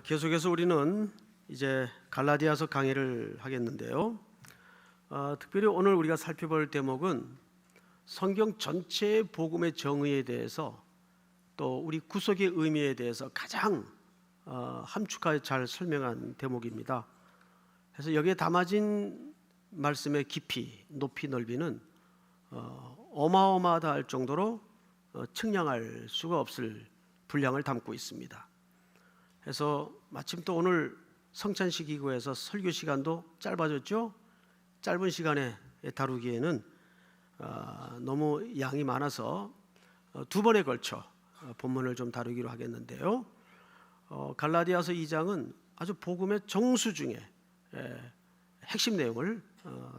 계속해서 우리는 이제 갈라디아서 강의를 하겠는데요. 특별히 오늘 우리가 살펴볼 대목은 성경 전체의 복음의 정의에 대해서 또 우리 구속의 의미에 대해서 가장 함축하여 잘 설명한 대목입니다. 그래서 여기에 담아진 말씀의 깊이, 높이, 넓이는 어마어마하다 할 정도로 측량할 수가 없을 분량을 담고 있습니다. 그래서 마침 또 오늘 성찬식이고해서 설교 시간도 짧아졌죠. 짧은 시간에 다루기에는 너무 양이 많아서 두 번에 걸쳐 본문을 좀 다루기로 하겠는데요. 갈라디아서 2장은 아주 복음의 정수 중에 핵심 내용을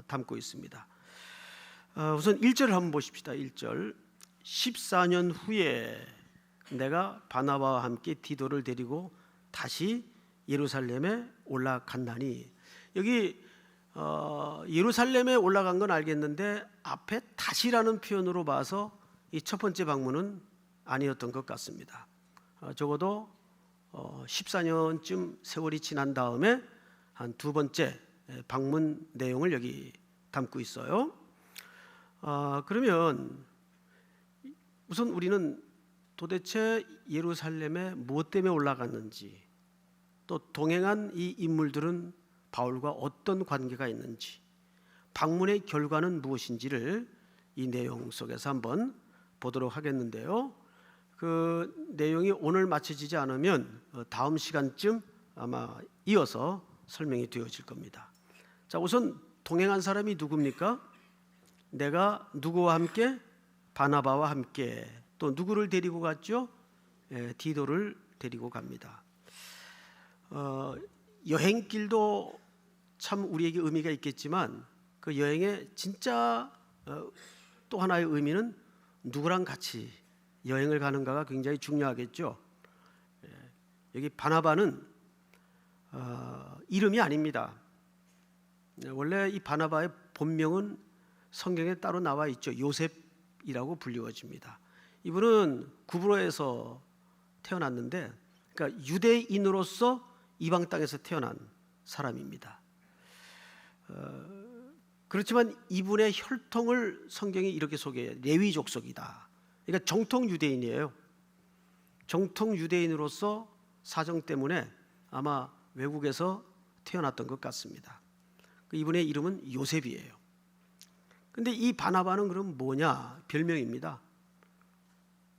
담고 있습니다. 우선 1절을 한번 보십시다. 1절 14년 후에 내가 바나바와 함께 디도를 데리고 다시 예루살렘에 올라간다니. 여기 예루살렘에 올라간 건 알겠는데 앞에 다시라는 표현으로 봐서 이 첫 번째 방문은 아니었던 것 같습니다. 적어도 14년쯤 세월이 지난 다음에 한 두 번째 방문 내용을 여기 담고 있어요. 그러면 우선 우리는 도대체 예루살렘에 무엇 때문에 올라갔는지, 또 동행한 이 인물들은 바울과 어떤 관계가 있는지, 방문의 결과는 무엇인지를 이 내용 속에서 한번 보도록 하겠는데요. 그 내용이 오늘 마쳐지지 않으면 다음 시간쯤 아마 이어서 설명이 되어질 겁니다. 자, 우선 동행한 사람이 누굽니까? 내가 누구와 함께? 바나바와 함께. 또 누구를 데리고 갔죠? 디도를 데리고 갑니다. 여행길도 참 우리에게 의미가 있겠지만 그 여행의 진짜 또 하나의 의미는 누구랑 같이 여행을 가는가가 굉장히 중요하겠죠. 여기 바나바는 이름이 아닙니다. 원래 이 바나바의 본명은 성경에 따로 나와 있죠. 요셉이라고 불리워집니다. 이분은 구브로에서 태어났는데, 그러니까 유대인으로서 이방 땅에서 태어난 사람입니다. 그렇지만 이분의 혈통을 성경이 이렇게 소개해요. 레위 족속이다. 그러니까 정통 유대인이에요. 정통 유대인으로서 사정 때문에 아마 외국에서 태어났던 것 같습니다. 이분의 이름은 요셉이에요. 근데 이 바나바는 그럼 뭐냐? 별명입니다.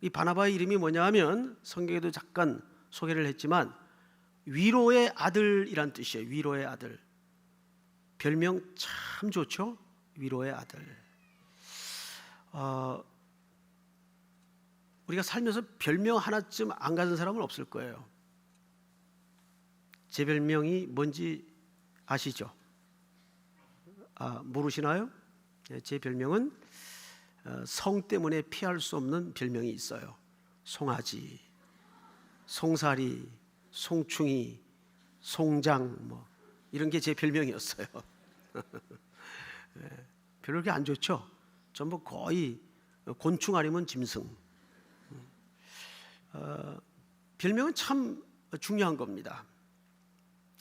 이 바나바의 이름이 뭐냐 하면 성경에도 잠깐 소개를 했지만 위로의 아들이란 뜻이에요. 위로의 아들. 별명 참 좋죠? 위로의 아들. 우리가 살면서 별명 하나쯤 안 가진 사람은 없을 거예요. 제 별명이 뭔지 아시죠? 모르시나요? 제 별명은 성 때문에 피할 수 없는 별명이 있어요. 송아지, 송사리, 송충이, 송장 뭐 이런 게 제 별명이었어요. 별로 그렇게 안 좋죠? 전부 거의 곤충 아니면 짐승. 별명은 참 중요한 겁니다.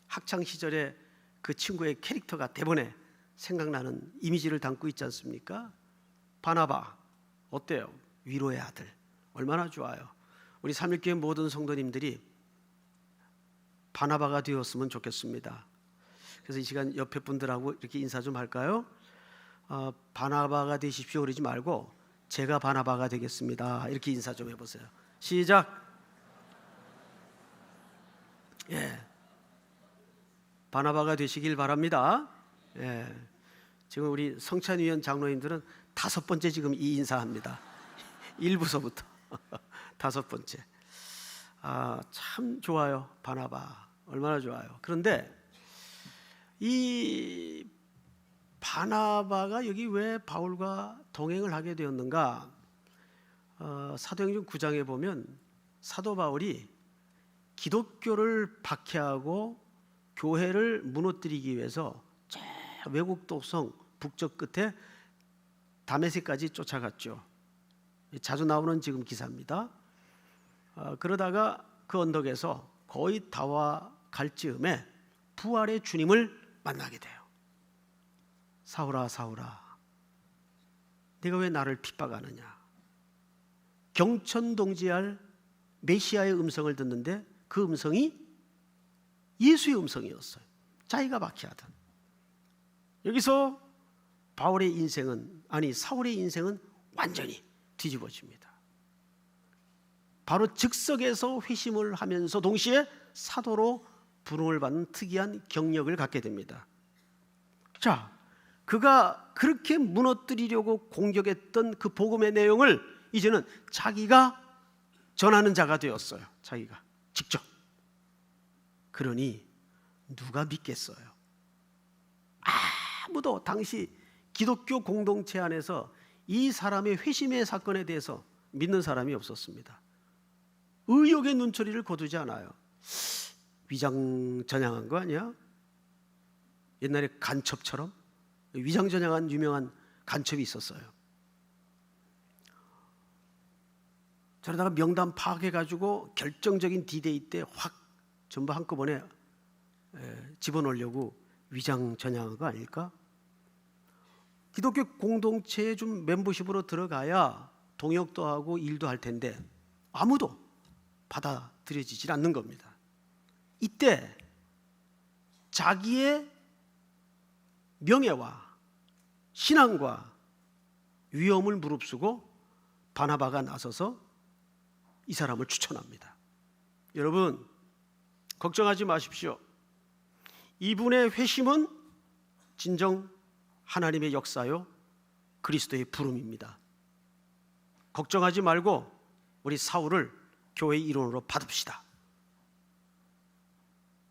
학창 시절에 그 친구의 캐릭터가 대본에 생각나는 이미지를 담고 있지 않습니까? 바나바 어때요? 위로의 아들. 얼마나 좋아요. 우리 삼일교회 모든 성도님들이 바나바가 되었으면 좋겠습니다. 그래서 이 시간 옆에 분들하고 이렇게 인사 좀 할까요? 바나바가 되십시오 그러지 말고 제가 바나바가 되겠습니다. 이렇게 인사 좀 해보세요. 시작. 바나바가 되시길 바랍니다. 지금 우리 성찬위원 장로님들은 5번째 지금 이 인사합니다. 1부서부터 5번째. 참 좋아요. 바나바 얼마나 좋아요. 그런데 이 바나바가 여기 왜 바울과 동행을 하게 되었는가? 사도행전 9장에 보면 사도 바울이 기독교를 박해하고 교회를 무너뜨리기 위해서 저 외국 도성 북쪽 끝에 다메섹까지 쫓아갔죠. 자주 나오는 지금 기사입니다. 그러다가 그 언덕에서 거의 다와 갈 즈음에 부활의 주님을 만나게 돼요. 사울아 사울아, 네가 왜 나를 핍박하느냐. 경천동지할 메시아의 음성을 듣는데 그 음성이 예수의 음성이었어요. 자기가 박해하던. 여기서 바울의 인생은, 아니 사울의 인생은 완전히 뒤집어집니다. 바로 즉석에서 회심을 하면서 동시에 사도로 부름을 받는 특이한 경력을 갖게 됩니다. 자, 그가 그렇게 무너뜨리려고 공격했던 그 복음의 내용을 이제는 자기가 전하는 자가 되었어요. 자기가 직접. 그러니 누가 믿겠어요? 아무도 당시 기독교 공동체 안에서 이 사람의 회심의 사건에 대해서 믿는 사람이 없었습니다. 의혹의 눈초리를 거두지 않아요. 위장전향한 거 아니야? 옛날에 간첩처럼 위장전향한 유명한 간첩이 있었어요. 저러다가 명단 파악해가지고 결정적인 디데이 때 확 전부 한꺼번에 집어넣으려고 위장전향한 거 아닐까? 기독교 공동체에 좀 멤버십으로 들어가야 동역도 하고 일도 할 텐데 아무도 받아들여지질 않는 겁니다. 이때 자기의 명예와 신앙과 위엄을 무릅쓰고 바나바가 나서서 이 사람을 추천합니다. 여러분, 걱정하지 마십시오. 이분의 회심은 진정 하나님의 역사요, 그리스도의 부름입니다. 걱정하지 말고 우리 사울을 교회의 일원으로 받읍시다.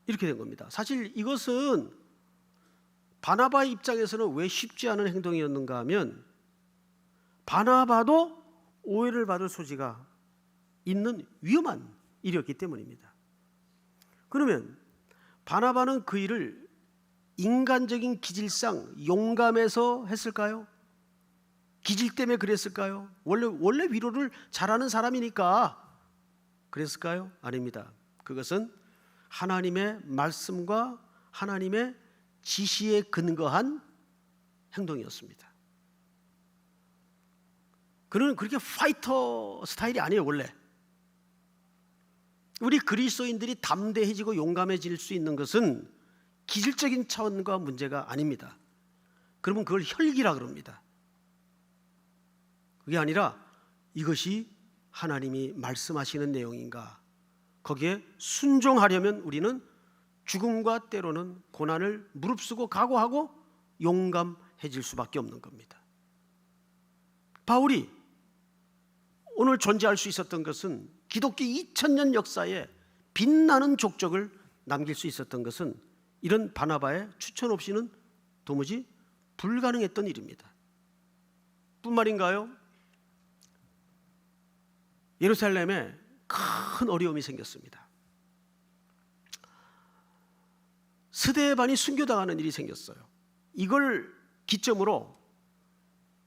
이렇게 된 겁니다. 사실 이것은 바나바의 입장에서는 왜 쉽지 않은 행동이었는가 하면 바나바도 오해를 받을 소지가 있는 위험한 일이었기 때문입니다. 그러면 바나바는 그 일을 인간적인 기질상 용감해서 했을까요? 기질 때문에 그랬을까요? 원래 위로를 잘하는 사람이니까 그랬을까요? 아닙니다. 그것은 하나님의 말씀과 하나님의 지시에 근거한 행동이었습니다. 그는 그렇게 파이터 스타일이 아니에요. 원래 우리 그리스도인들이 담대해지고 용감해질 수 있는 것은 기질적인 차원과 문제가 아닙니다. 그러면 그걸 혈기라 그럽니다. 그게 아니라 이것이 하나님이 말씀하시는 내용인가, 거기에 순종하려면 우리는 죽음과 때로는 고난을 무릅쓰고 각오하고 용감해질 수밖에 없는 겁니다. 바울이 오늘 존재할 수 있었던 것은, 기독교 2000년 역사에 빛나는 족적을 남길 수 있었던 것은 이런 바나바의 추천 없이는 도무지 불가능했던 일입니다. 뿐만인가요? 예루살렘에 큰 어려움이 생겼습니다. 스데반이 순교당하는 일이 생겼어요. 이걸 기점으로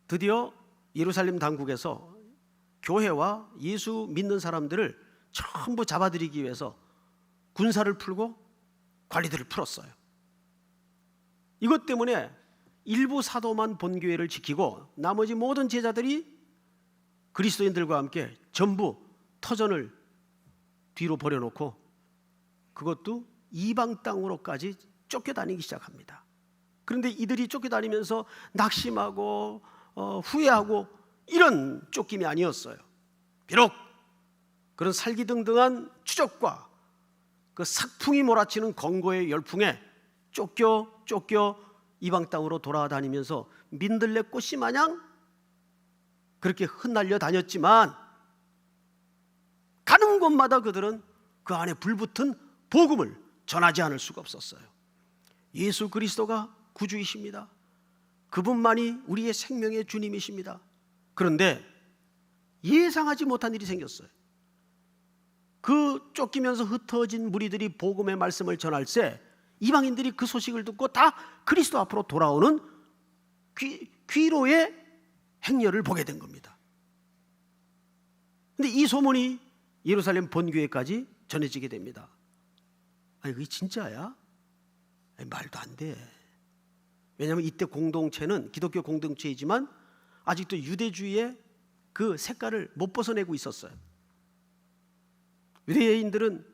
드디어 예루살렘 당국에서 교회와 예수 믿는 사람들을 전부 잡아들이기 위해서 군사를 풀고 관리들을 풀었어요. 이것 때문에 일부 사도만 본교회를 지키고 나머지 모든 제자들이 그리스도인들과 함께 전부 터전을 뒤로 버려놓고 그것도 이방 땅으로까지 쫓겨다니기 시작합니다. 그런데 이들이 쫓겨다니면서 낙심하고 후회하고 이런 쫓김이 아니었어요. 비록 그런 살기등등한 추적과 그 삭풍이 몰아치는 권고의 열풍에 쫓겨 이방 땅으로 돌아다니면서 민들레 꽃이 마냥 그렇게 흩날려 다녔지만 가는 곳마다 그들은 그 안에 불붙은 복음을 전하지 않을 수가 없었어요. 예수 그리스도가 구주이십니다. 그분만이 우리의 생명의 주님이십니다. 그런데 예상하지 못한 일이 생겼어요. 그 쫓기면서 흩어진 무리들이 복음의 말씀을 전할 때 이방인들이 그 소식을 듣고 다 그리스도 앞으로 돌아오는 귀로의 행렬을 보게 된 겁니다. 그런데 이 소문이 예루살렘 본교회까지 전해지게 됩니다. 아니 그게 진짜야? 아니, 말도 안 돼. 왜냐하면 이때 공동체는 기독교 공동체이지만 아직도 유대주의의 그 색깔을 못 벗어내고 있었어요. 유대인들은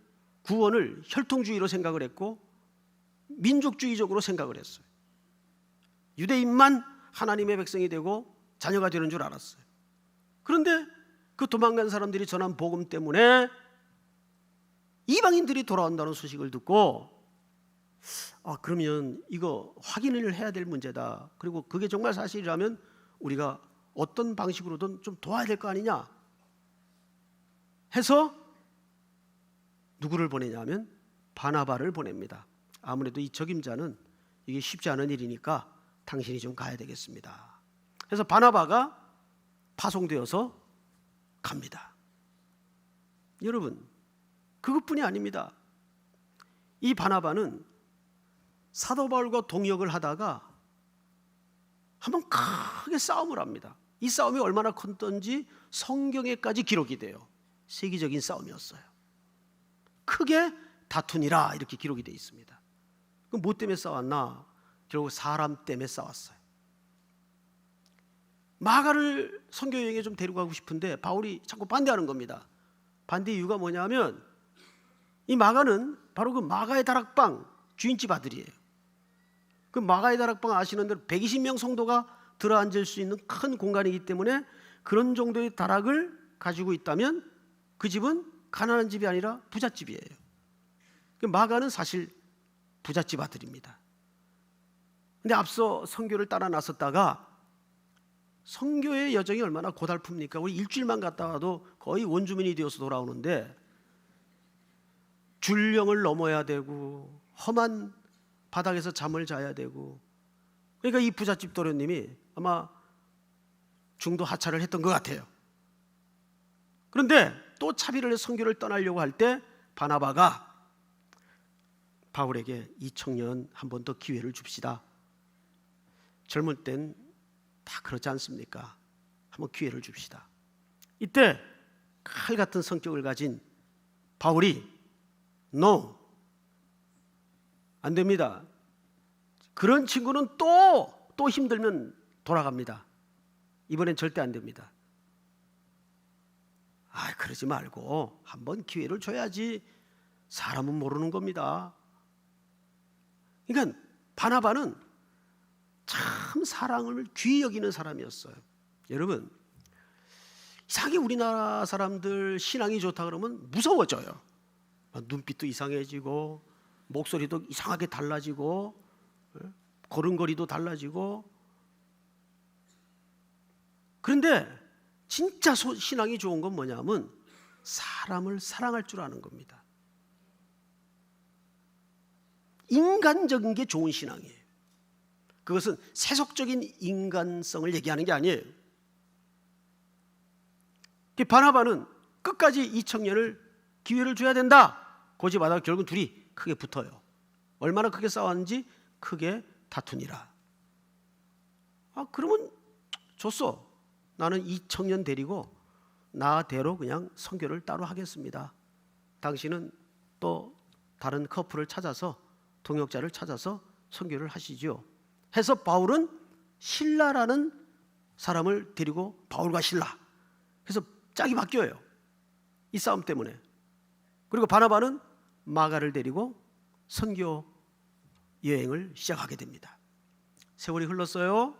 구원을 혈통주의로 생각을 했고 민족주의적으로 생각을 했어요. 유대인만 하나님의 백성이 되고 자녀가 되는 줄 알았어요. 그런데 그 도망간 사람들이 전한 복음 때문에 이방인들이 돌아온다는 소식을 듣고 그러면 이거 확인을 해야 될 문제다. 그리고 그게 정말 사실이라면 우리가 어떤 방식으로든 좀 도와야 될 거 아니냐 해서 누구를 보내냐면 바나바를 보냅니다. 아무래도 이 적임자는 이게 쉽지 않은 일이니까 당신이 좀 가야 되겠습니다. 그래서 바나바가 파송되어서 갑니다. 여러분, 그것뿐이 아닙니다. 이 바나바는 사도 바울과 동역을 하다가 한번 크게 싸움을 합니다. 이 싸움이 얼마나 컸던지 성경에까지 기록이 돼요. 세계적인 싸움이었어요. 크게 다투니라 이렇게 기록이 되어 있습니다. 그럼 뭐 때문에 싸웠나? 결국 사람 때문에 싸웠어요. 마가를 선교 여행에 좀 데리고 가고 싶은데 바울이 자꾸 반대하는 겁니다. 반대 이유가 뭐냐면 이 마가는 바로 그 마가의 다락방 주인집 아들이에요. 그 마가의 다락방 아시는 대로 120명 성도가 들어앉을 수 있는 큰 공간이기 때문에 그런 정도의 다락을 가지고 있다면 그 집은 가난한 집이 아니라 부잣집이에요. 그 마가는 사실 부잣집 아들입니다. 근데 앞서 선교를 따라 나섰다가 선교의 여정이 얼마나 고달픕니까? 우리 일주일만 갔다 와도 거의 원주민이 되어서 돌아오는데 줄령을 넘어야 되고 험한 바닥에서 잠을 자야 되고, 그러니까 이 부잣집 도련님이 아마 중도 하차를 했던 것 같아요. 그런데 또 차비를 해서 선교를 떠나려고 할 때 바나바가 바울에게 이 청년 한 번 더 기회를 줍시다. 젊을 땐 다 그렇지 않습니까? 한번 기회를 줍시다. 이때 칼 같은 성격을 가진 바울이 No, 안 됩니다. 그런 친구는 또 힘들면 돌아갑니다. 이번엔 절대 안 됩니다. 그러지 말고 한번 기회를 줘야지. 사람은 모르는 겁니다. 그러니까 바나바는 참 사랑을 귀히 여기는 사람이었어요. 여러분, 이상하게 우리나라 사람들 신앙이 좋다 그러면 무서워져요. 눈빛도 이상해지고 목소리도 이상하게 달라지고 걸음걸이도 달라지고. 그런데 진짜 신앙이 좋은 건 뭐냐면 사람을 사랑할 줄 아는 겁니다. 인간적인 게 좋은 신앙이에요. 그것은 세속적인 인간성을 얘기하는 게 아니에요. 바나바는 끝까지 이 청년을 기회를 줘야 된다 고집하다가 결국 둘이 크게 붙어요. 얼마나 크게 싸웠는지 크게 다투니라. 그러면 줬어. 나는 이 청년 데리고 나대로 그냥 선교를 따로 하겠습니다. 당신은 또 다른 커플을 찾아서 동역자를 찾아서 선교를 하시죠. 해서 바울은 신라라는 사람을 데리고 바울과 신라. 그래서 짝이 바뀌어요. 이 싸움 때문에. 그리고 바나바는 마가를 데리고 선교 여행을 시작하게 됩니다. 세월이 흘렀어요.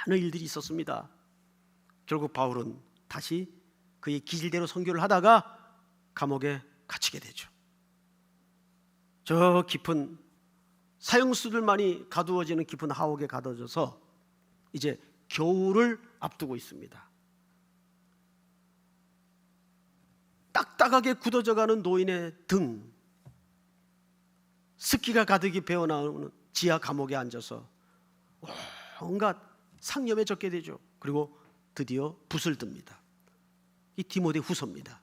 많은 일들이 있었습니다. 결국 바울은 다시 그의 기질대로 선교를 하다가 감옥에 갇히게 되죠. 저 깊은 사형수들만이 가두어지는 깊은 하옥에 가둬져서 이제 겨울을 앞두고 있습니다. 딱딱하게 굳어져가는 노인의 등, 습기가 가득히 배어나오는 지하 감옥에 앉아서 온갖 상념에 젖게 되죠. 그리고 드디어 붓을 듭니다. 이 디모데 후서입니다.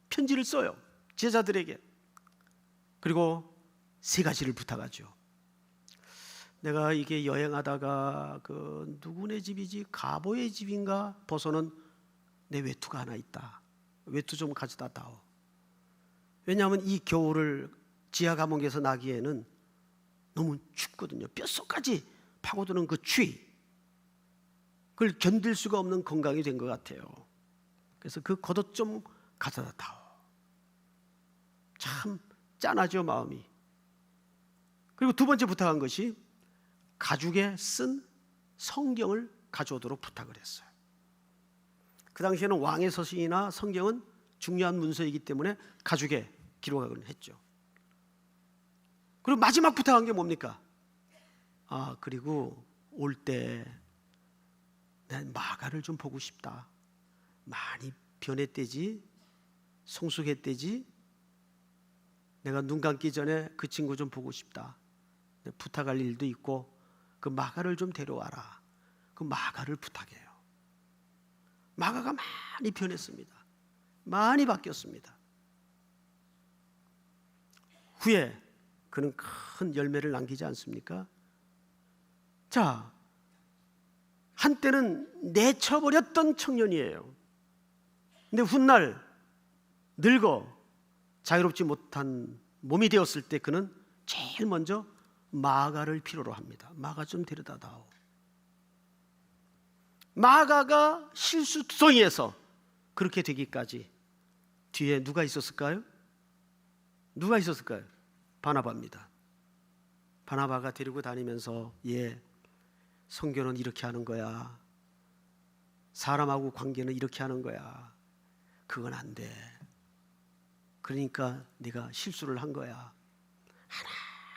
편지를 써요, 제자들에게. 그리고 세 가지를 부탁하죠. 내가 이게 여행하다가 그 누구네 집이지, 가보의 집인가 벗어는 내 외투가 하나 있다. 외투 좀 가져다 다오. 왜냐하면 이 겨울을 지하 감옥에서 나기에는 너무 춥거든요. 뼛속까지 파고드는 그 추위, 그걸 견딜 수가 없는 건강이 된 것 같아요. 그래서 그 겉옷 좀 가져다 다오. 참 짠하죠, 마음이. 그리고 두 번째 부탁한 것이 가죽에 쓴 성경을 가져오도록 부탁을 했어요. 그 당시에는 왕의 서신이나 성경은 중요한 문서이기 때문에 가죽에 기록하곤 했죠. 그리고 마지막 부탁한 게 뭡니까? 그리고 올 때 난 마가를 좀 보고 싶다. 많이 변했대지, 성숙했대지. 내가 눈 감기 전에 그 친구 좀 보고 싶다. 부탁할 일도 있고 그 마가를 좀 데려와라. 그 마가를 부탁해요. 마가가 많이 변했습니다. 많이 바뀌었습니다. 후에 그는 큰 열매를 남기지 않습니까? 자, 한때는 내쳐버렸던 청년이에요. 근데 훗날 늙어 자유롭지 못한 몸이 되었을 때 그는 제일 먼저 마가를 필요로 합니다. 마가 좀 데려다 다오. 마가가 실수투성이에서 그렇게 되기까지 뒤에 누가 있었을까요? 누가 있었을까요? 바나바입니다. 바나바가 데리고 다니면서 성교는 이렇게 하는 거야. 사람하고 관계는 이렇게 하는 거야. 그건 안 돼. 그러니까 네가 실수를 한 거야.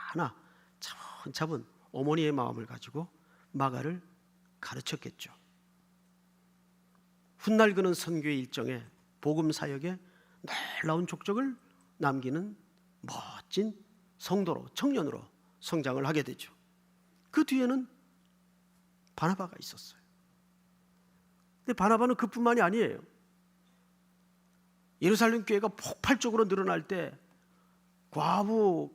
하나하나 차분차분 어머니의 마음을 가지고 마가를 가르쳤겠죠. 훗날 그는 선교의 일정에 복음 사역에 놀라운 족적을 남기는 멋진 성도로, 청년으로 성장을 하게 되죠. 그 뒤에는 바나바가 있었어요. 근데 바나바는 그뿐만이 아니에요. 예루살렘 교회가 폭발적으로 늘어날 때 과부,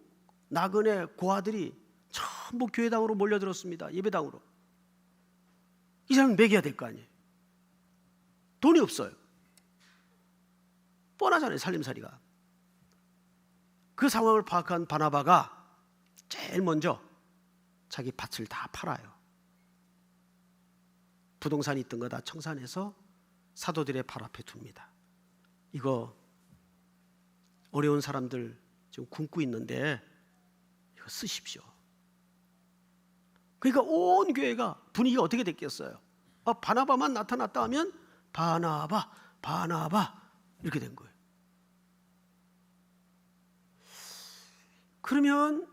나그네, 고아들이 전부 교회당으로 몰려들었습니다. 예배당으로. 이 사람은 먹여야 될 거 아니에요. 돈이 없어요. 뻔하잖아요, 살림살이가. 그 상황을 파악한 바나바가 제일 먼저 자기 밭을 다 팔아요. 부동산이 있던 거 다 청산해서 사도들의 발 앞에 둡니다. 이거 어려운 사람들 지금 굶고 있는데 이거 쓰십시오. 그러니까 온 교회가 분위기가 어떻게 됐겠어요? 바나바만 나타났다 하면 바나바 이렇게 된 거예요. 그러면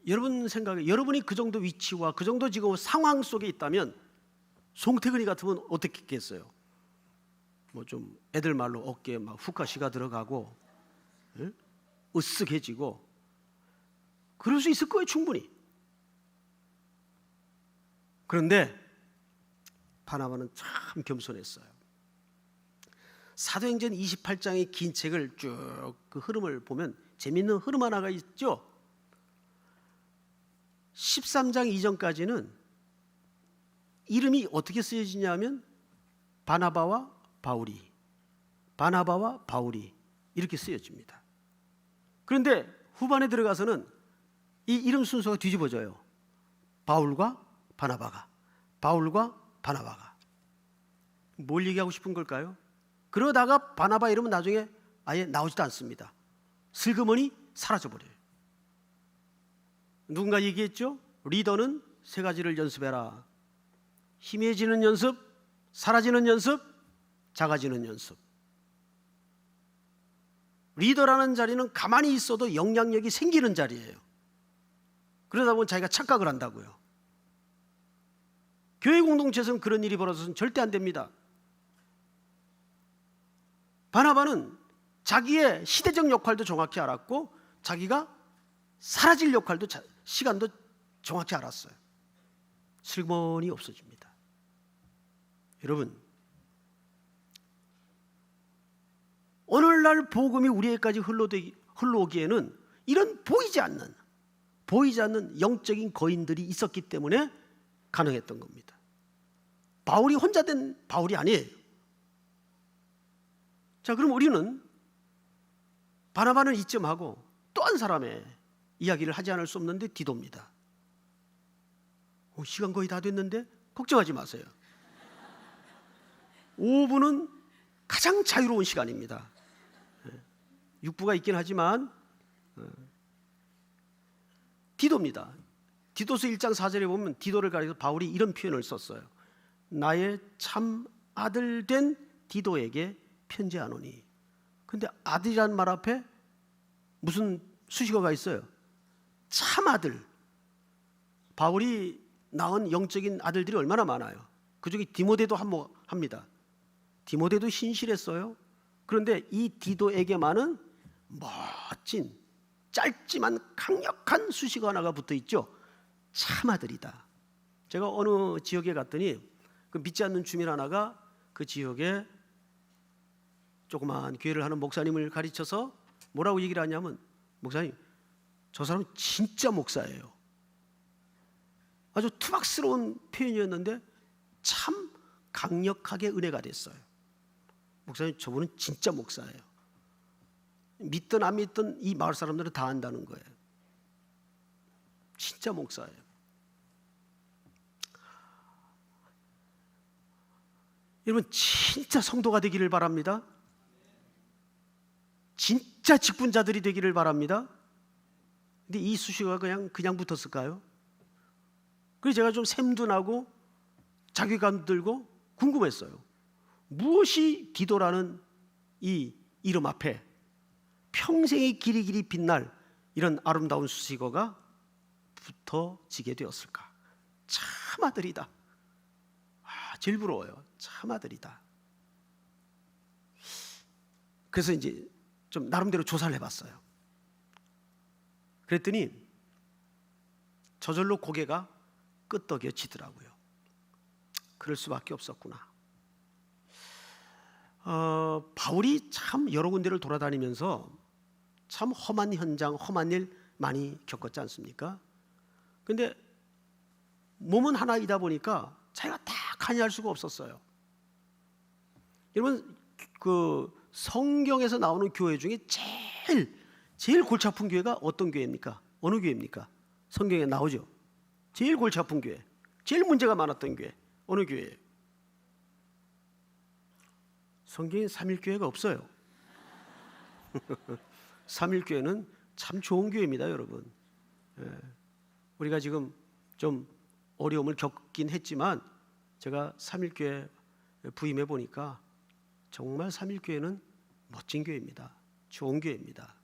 여러분 생각에 여러분이 그 정도 위치와 그 정도 지금 상황 속에 있다면 송태근이 같으면 어떻게 했겠어요? 뭐 좀 애들 말로 어깨에 막 후카시가 들어가고 으쓱해지고 그럴 수 있을 거예요, 충분히. 그런데 바나바는 참 겸손했어요. 사도행전 28장의 긴 책을 쭉 그 흐름을 보면 재미있는 흐름 하나가 있죠. 13장 이전까지는 이름이 어떻게 쓰여지냐면 바나바와 바울이 이렇게 쓰여집니다. 그런데 후반에 들어가서는 이 이름 순서가 뒤집어져요. 바울과 바나바가. 뭘 얘기하고 싶은 걸까요? 그러다가 바나바 이름은 나중에 아예 나오지도 않습니다. 슬그머니 사라져버려요. 누군가 얘기했죠? 리더는 세 가지를 연습해라. 희미해지는 연습, 사라지는 연습, 작아지는 연습. 리더라는 자리는 가만히 있어도 영향력이 생기는 자리예요. 그러다 보면 자기가 착각을 한다고요. 교회 공동체에서는 그런 일이 벌어져서는 절대 안 됩니다. 바나바는 자기의 시대적 역할도 정확히 알았고 자기가 사라질 역할도 시간도 정확히 알았어요. 슬그머니 없어집니다. 여러분, 오늘날 복음이 우리에게까지 흘러오기에는 이런 보이지 않는 영적인 거인들이 있었기 때문에 가능했던 겁니다. 바울이 혼자 된 바울이 아니에요. 자, 그럼 우리는 바나바는 이쯤하고 또 한 사람의 이야기를 하지 않을 수 없는데 디도입니다. 시간 거의 다 됐는데 걱정하지 마세요. 5분은 가장 자유로운 시간입니다. 6부가 있긴 하지만 디도입니다. 디도서 1장 4절에 보면 디도를 가리켜 바울이 이런 표현을 썼어요. 나의 참 아들 된 디도에게 편지하노니. 근데 아들이라는 말 앞에 무슨 수식어가 있어요? 참 아들. 바울이 낳은 영적인 아들들이 얼마나 많아요. 그중에 디모데도 합니다. 디모데도 신실했어요. 그런데 이 디도에게만은 멋진 짧지만 강력한 수식어 하나가 붙어 있죠. 참 아들이다. 제가 어느 지역에 갔더니 그 믿지 않는 주민 하나가 그 지역에 조그마한 교회를 하는 목사님을 가르쳐서 뭐라고 얘기를 하냐면, 목사님, 저 사람은 진짜 목사예요. 아주 투박스러운 표현이었는데 참 강력하게 은혜가 됐어요. 목사님, 저분은 진짜 목사예요. 믿든 안 믿든 이 마을 사람들은 다 안다는 거예요. 진짜 목사예요. 여러분, 진짜 성도가 되기를 바랍니다. 진짜 직분자들이 되기를 바랍니다. 근데 이 수식어가 그냥 붙었을까요? 그래서 제가 좀 샘도 나고 자괴감 들고 궁금했어요. 무엇이 디도라는 이 이름 앞에 평생이 길이 빛날 이런 아름다운 수식어가 붙어지게 되었을까? 참 아들이다. 제일 부러워요. 참 아들이다. 그래서 이제 좀 나름대로 조사를 해봤어요. 그랬더니 저절로 고개가 끄덕여지더라고요. 그럴 수밖에 없었구나. 바울이 참 여러 군데를 돌아다니면서 참 험한 현장, 험한 일 많이 겪었지 않습니까? 근데 몸은 하나이다 보니까 자기가 딱 관여할 수가 없었어요. 여러분, 그 성경에서 나오는 교회 중에 제일 골치 아픈 교회가 어떤 교회입니까? 어느 교회입니까? 성경에 나오죠. 제일 골치 아픈 교회, 제일 문제가 많았던 교회 어느 교회예요? 성경에 삼일교회가 없어요. 삼일교회는 참 좋은 교회입니다, 여러분. 우리가 지금 좀 어려움을 겪긴 했지만 제가 삼일교회 부임해 보니까 정말 삼일교회는 멋진 교회입니다. 좋은 교회입니다.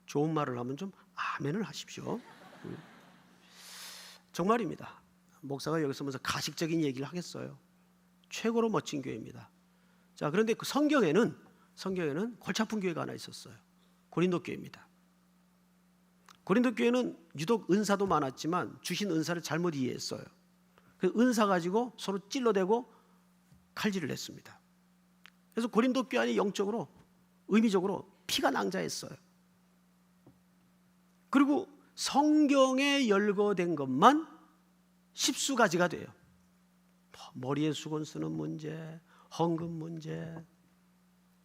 좋은 말을 하면 좀 아멘을 하십시오. 정말입니다. 목사가 여기서 무슨 가식적인 얘기를 하겠어요. 최고로 멋진 교회입니다. 자, 그런데 그 성경에는 골치 아픈 교회가 하나 있었어요. 고린도 교회입니다. 고린도 교회는 유독 은사도 많았지만 주신 은사를 잘못 이해했어요. 그 은사 가지고 서로 찔러대고 칼질을 했습니다. 그래서 고린도 교회 안이 영적으로, 의미적으로 피가 낭자했어요. 그리고 성경에 열거된 것만 10수가지가 돼요. 머리에 수건 쓰는 문제, 헌금 문제,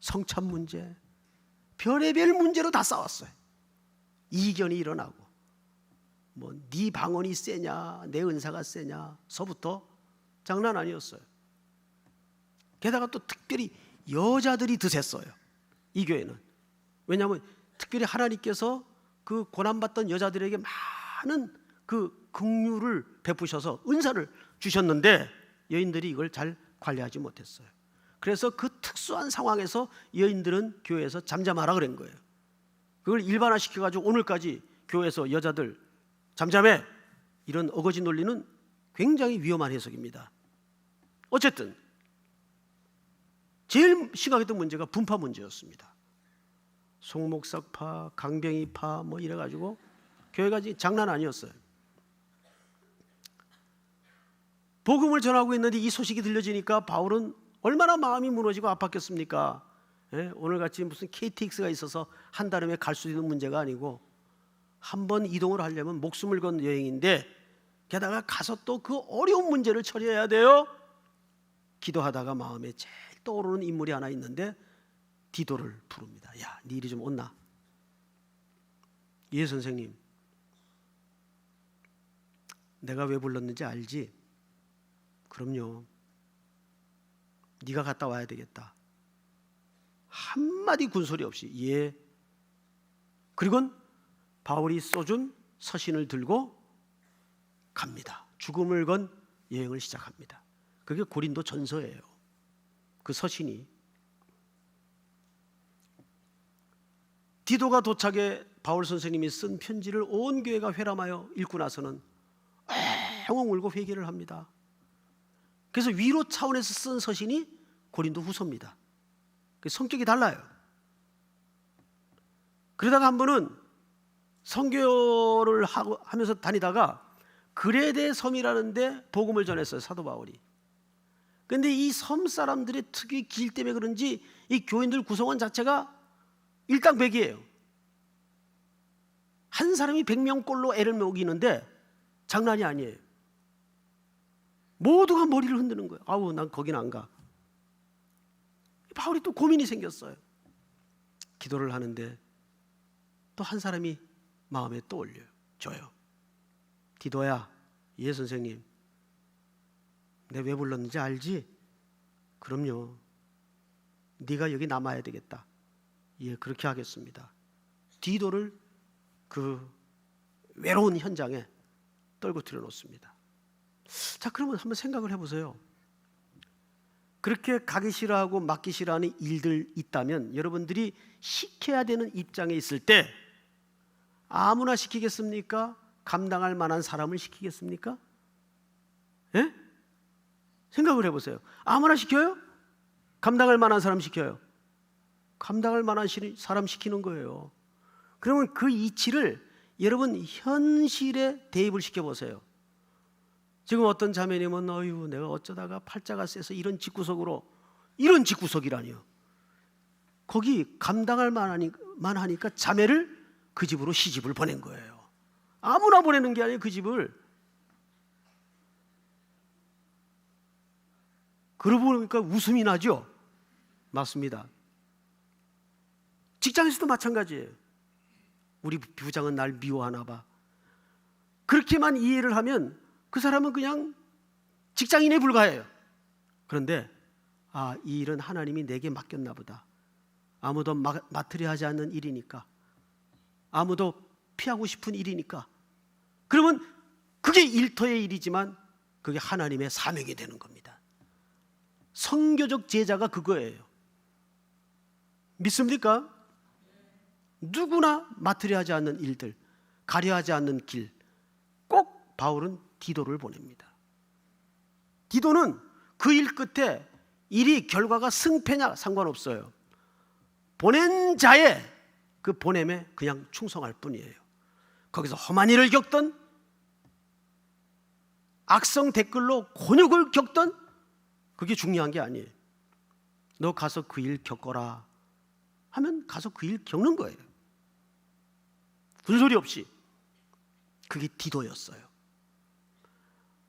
성찬 문제, 별의별 문제로 다 싸웠어요. 이견이 일어나고, 뭐 네 방언이 세냐, 내 은사가 세냐 서부터 장난 아니었어요. 게다가 또 특별히 여자들이 드셌어요. 이 교회는. 왜냐하면 특별히 하나님께서 그 고난받던 여자들에게 많은 그 긍휼을 베푸셔서 은사를 주셨는데 여인들이 이걸 잘 관리하지 못했어요. 그래서 그 특수한 상황에서 여인들은 교회에서 잠잠하라 그런 거예요. 그걸 일반화시켜가지고 오늘까지 교회에서 여자들 잠잠해, 이런 어거지 논리는 굉장히 위험한 해석입니다. 어쨌든 제일 심각했던 문제가 분파 문제였습니다. 송목사파, 강병희파 뭐 이래가지고 교회가 장난 아니었어요. 복음을 전하고 있는데 이 소식이 들려지니까 바울은 얼마나 마음이 무너지고 아팠겠습니까? 오늘같이 무슨 KTX가 있어서 한달음에 갈 수 있는 문제가 아니고 한 번 이동을 하려면 목숨을 건 여행인데 게다가 가서 또 그 어려운 문제를 처리해야 돼요. 기도하다가 마음에 제일 떠오르는 인물이 하나 있는데 디도를 부릅니다. 야, 네 일이 좀 온나? 예 선생님, 내가 왜 불렀는지 알지? 그럼요. 네가 갔다 와야 되겠다. 한마디 군소리 없이 예. 그리고는 바울이 써준 서신을 들고 갑니다. 죽음을 건 여행을 시작합니다. 그게 고린도 전서예요. 그 서신이. 디도가 도착해 바울 선생님이 쓴 편지를 온 교회가 회람하여 읽고 나서는 엉엉 울고 회개를 합니다. 그래서 위로 차원에서 쓴 서신이 고린도 후서입니다. 성격이 달라요. 그러다가 한 번은 선교를 하면서 다니다가 그레데 섬이라는데 복음을 전했어요, 사도 바울이. 그런데 이 섬 사람들의 특유의 길 때문에 그런지 이 교인들 구성원 자체가 일당백이에요. 한 사람이 100명꼴로 애를 먹이는데 장난이 아니에요. 모두가 머리를 흔드는 거예요. 아우, 난 거긴 안 가. 바울이 또 고민이 생겼어요. 기도를 하는데 또 한 사람이 마음에 떠올려요. 저요. 디도야, 예 선생님, 내가 왜 불렀는지 알지? 그럼요. 네가 여기 남아야 되겠다. 예, 그렇게 하겠습니다. 디도를 그 외로운 현장에 떨구뜨려 놓습니다. 자, 그러면 한번 생각을 해보세요. 그렇게 가기 싫어하고 맡기 싫어하는 일들 있다면 여러분들이 시켜야 되는 입장에 있을 때 아무나 시키겠습니까? 감당할 만한 사람을 시키겠습니까? 예? 생각을 해보세요. 아무나 시켜요? 감당할 만한 사람 시켜요? 감당할 만한 사람 시키는 거예요. 그러면 그 이치를 여러분 현실에 대입을 시켜보세요. 지금 어떤 자매님은 어휴, 내가 어쩌다가 팔자가 세서 이런 집구석으로, 이런 집구석이라니요. 거기 감당할 만하니까 자매를 그 집으로 시집을 보낸 거예요. 아무나 보내는 게 아니에요. 그 집을. 그러고 보니까 웃음이 나죠. 맞습니다. 직장에서도 마찬가지예요. 우리 부장은 날 미워하나 봐. 그렇게만 이해를 하면 그 사람은 그냥 직장인에 불과해요. 그런데 이 일은 하나님이 내게 맡겼나 보다. 아무도 맡으려 하지 않는 일이니까, 아무도 피하고 싶은 일이니까, 그러면 그게 일터의 일이지만 그게 하나님의 사명이 되는 겁니다. 선교적 제자가 그거예요. 믿습니까? 누구나 맡으려 하지 않는 일들, 가려 하지 않는 길, 꼭 바울은 디도를 보냅니다. 디도는 그 일 끝에 일이 결과가 승패냐 상관없어요. 보낸 자의 그 보냄에 그냥 충성할 뿐이에요. 거기서 험한 일을 겪던, 악성 댓글로 곤욕을 겪던, 그게 중요한 게 아니에요. 너 가서 그 일 겪어라 하면 가서 그 일 겪는 거예요. 군소리 없이. 그게 디도였어요.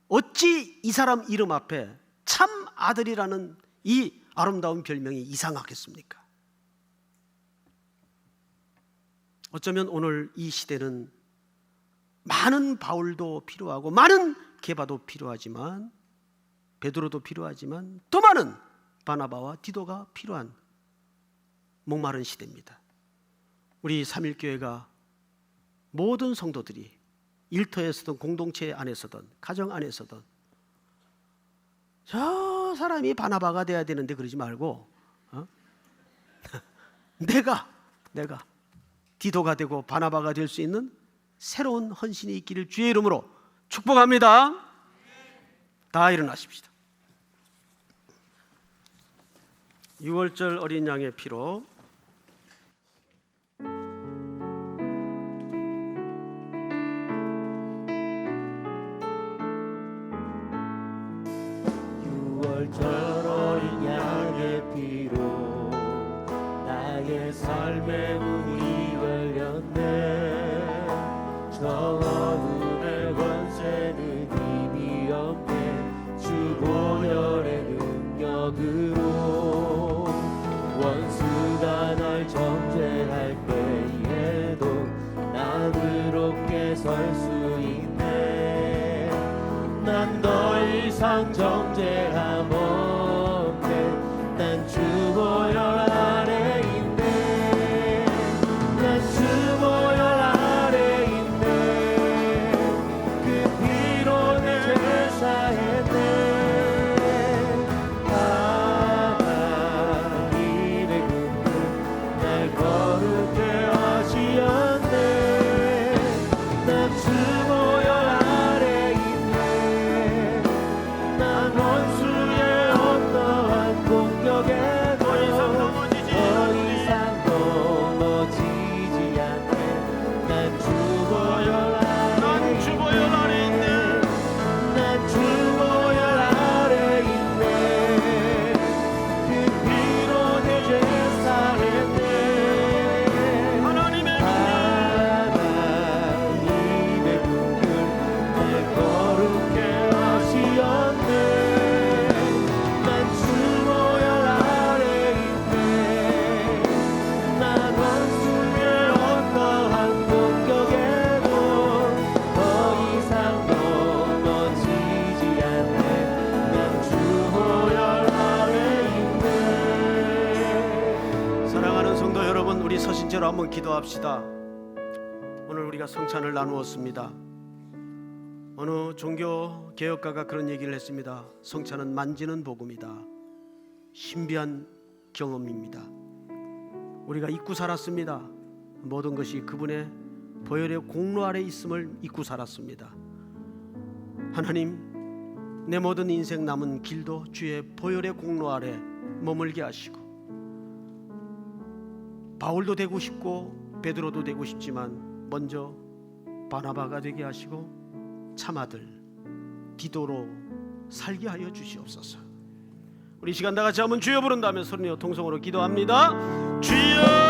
어찌 이 사람 이름 앞에 참 아들이라는 이 아름다운 별명이 이상하겠습니까? 어쩌면 오늘 이 시대는 많은 바울도 필요하고 많은 게바도 필요하지만, 베드로도 필요하지만, 더 많은 바나바와 디도가 필요한 목마른 시대입니다. 우리 삼일교회가 모든 성도들이 일터에서든 공동체 안에서든 가정 안에서든 저 사람이 바나바가 돼야 되는데 그러지 말고 내가 디도가 되고 바나바가 될 수 있는 새로운 헌신이 있기를 주의 이름으로 축복합니다. 다 일어나십시다. 6월절 어린 양의 피로 절 어린 양의 피로 나의 삶의 문이 열렸네. 저 어둠의 권세는 힘이 없네. 주 보혈의 능력으로 원수가 날 정죄할 때에도 나는 설 수 있네. 난 더 이상 정죄함 없네. 난 주 보혈 아래 있네. 난 주 보혈 아래 있네. 그 피로 내 죄 사했네. 하나님의 긍휼 날 거룩해 하시었네. 난 주 보혈 아래 있네. 난 원수의 어떠한 공격에도 더 이상 넘어지지 않네. 난 주 보혈 아래 있네. 난 주 보혈 아래 있네. 그 피로 내 죄 사했네. 하나님의 긍휼 날 거룩해 하시었네. 난 주 보혈 아래 있네. 난 원수의 어떠한 공격에도 더 이상 넘어지지 않네. 난 주 보혈 아래 있네. 사랑하는 성도 여러분, 우리 서신처럼 한번 기도합시다. 오늘 우리가 성찬을 나누었습니다. 어느 종교 개혁가가 그런 얘기를 했습니다. 성찬은 만지는 복음이다. 신비한 경험입니다. 우리가 잊고 살았습니다. 모든 것이 그분의 보혈의 공로 아래 있음을 잊고 살았습니다. 하나님, 내 모든 인생 남은 길도 주의 보혈의 공로 아래 머물게 하시고, 바울도 되고 싶고 베드로도 되고 싶지만 먼저 바나바가 되게 하시고 참아들 디도로 살게 하여 주시옵소서. 우리 시간 다 같이 한번 주여 부른다면 소리내어 통성으로 기도합니다. 주여